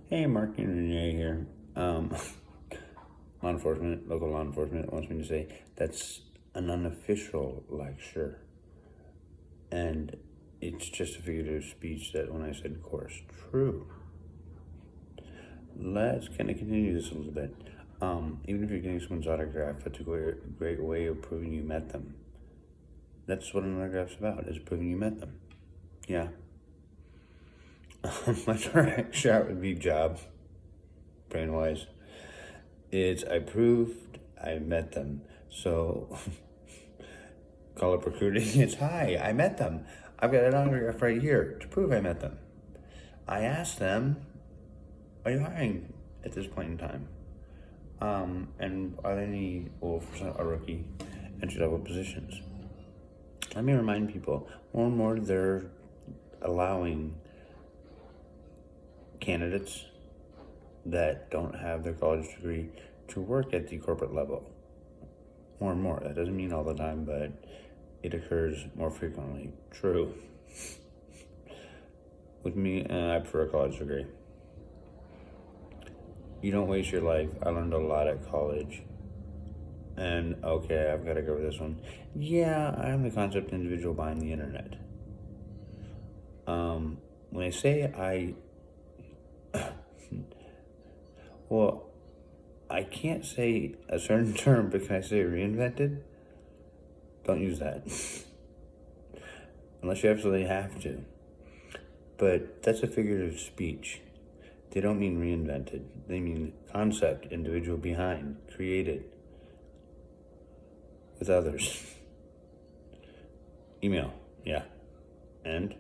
Hey, Mark and Renee here. Local law enforcement wants me to say that's an unofficial lecture. And it's just a figurative speech that when I said course, true. Let's kind of continue this a little bit. Even if you're getting someone's autograph, that's a great way of proving you met them. That's what an autograph's about, is proving you met them. Yeah. My direct shot would be job, brain-wise. It's I proved I met them. So call up recruiting. It's hi, I met them. I've got an autograph right here to prove I met them. I asked them, are you hiring at this point in time? And are there any, for a rookie, entry-level positions? Let me remind people, more and more they're allowing candidates that don't have their college degree to work at the corporate level. More and more. That doesn't mean all the time, but it occurs more frequently. True. With me, I prefer a college degree. You don't waste your life. I learned a lot at college. And okay, I've got to go over this one. Yeah, I'm the concept individual behind the internet. When I say well, I can't say a certain term, but can I say reinvented? Don't use that. Unless you absolutely have to. But that's a figurative speech. They don't mean reinvented. They mean concept, individual behind, created with others. Email, yeah. And?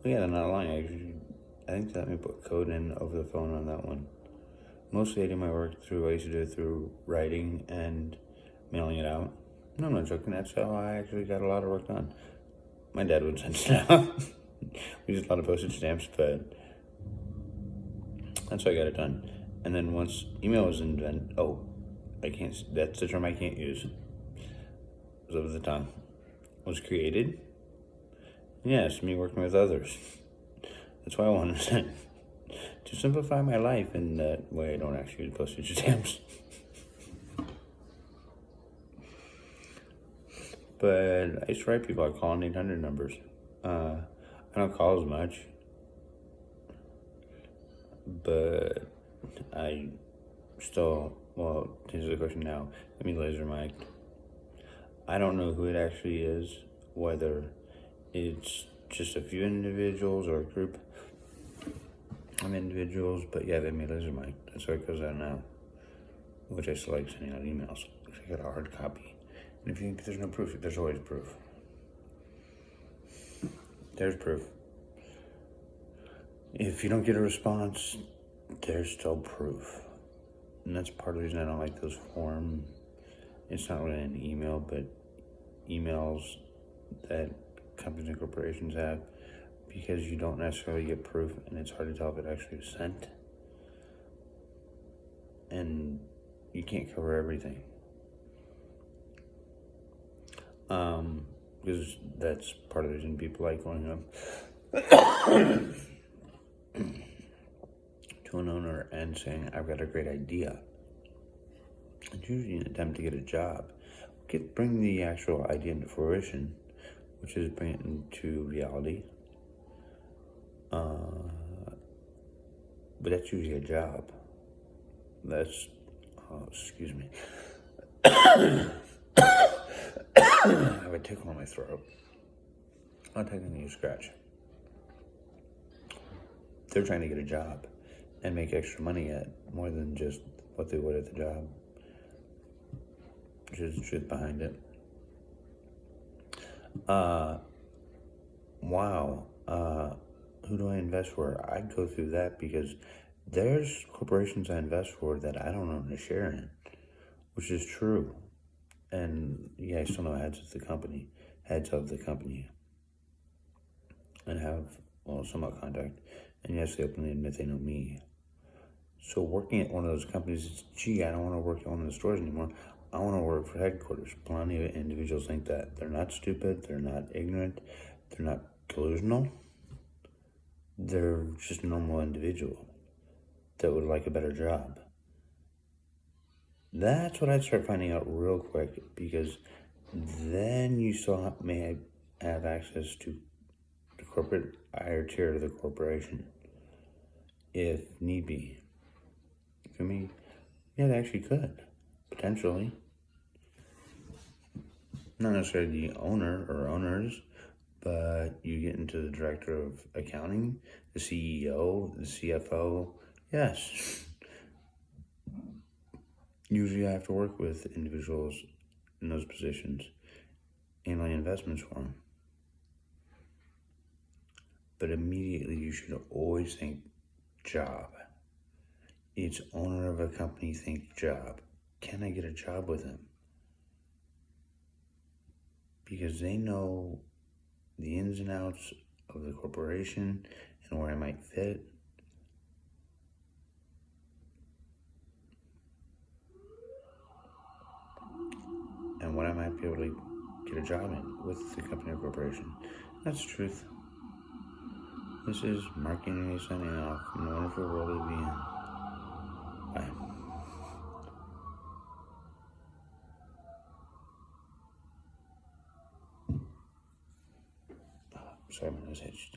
Well, yeah, they're not lying. I think they let me put code in over the phone on that one. Mostly I do my work I used to do it through writing and mailing it out. No, I'm not joking. That's how I actually got a lot of work done. My dad would send it out. We used a lot of postage stamps, but that's how I got it done. And then once email was invented, that's the term I can't use. It was over the tongue. Was created. Yes, me working with others. That's why I wanted to simplify my life in that way I don't actually use postage stamps. But I used to write people. I call on 800 numbers. I don't call as much, but I still, to answer the question now, let me laser mic. I don't know who it actually is, whether it's just a few individuals or a group of individuals, but yeah, they made laser mic. That's why it goes out now, which I still like sending out emails. I got a hard copy. And if you think there's no proof, there's always proof. There's proof. If you don't get a response, there's still proof. And that's part of the reason I don't like those form. It's not really an email, but emails that companies and corporations have, because you don't necessarily get proof, and it's hard to tell if it actually was sent. And you can't cover everything. Because that's part of the reason people like going up to an owner and saying, I've got a great idea. It's usually an attempt to get a job. Bring the actual idea into fruition, which is bring it into reality. But that's usually a job. Excuse me. I have a tickle in my throat. Not technically a scratch. They're trying to get a job and make extra money at more than just what they would at the job. Which is the truth behind it. Wow. Who do I invest for? I'd go through that because there's corporations I invest for that I don't own a share in, which is true. And yeah, I still know heads of the company, and have, somewhat contact. And yes, they openly admit they know me. So working at one of those companies, I don't want to work at one of the stores anymore. I want to work for headquarters. Plenty of individuals think that. They're not stupid. They're not ignorant. They're not delusional. they're just a normal individual that would like a better job. That's what I'd start finding out real quick, because then you still may have access to the corporate higher tier of the corporation if need be. I mean, yeah, they actually could, potentially. Not necessarily the owner or owners, but you get into the director of accounting, the CEO, the CFO. Yes. Usually I have to work with individuals in those positions, handling investments for them. But immediately you should always think job. It's owner of a company, think job. Can I get a job with him? Because they know the ins and outs of the corporation and where I might fit. And what I might be able to get a job in with the company or corporation. That's the truth. This is Mark Kennedy signing off from the wonderful world of VN. Bye. Sorry, my nose itched.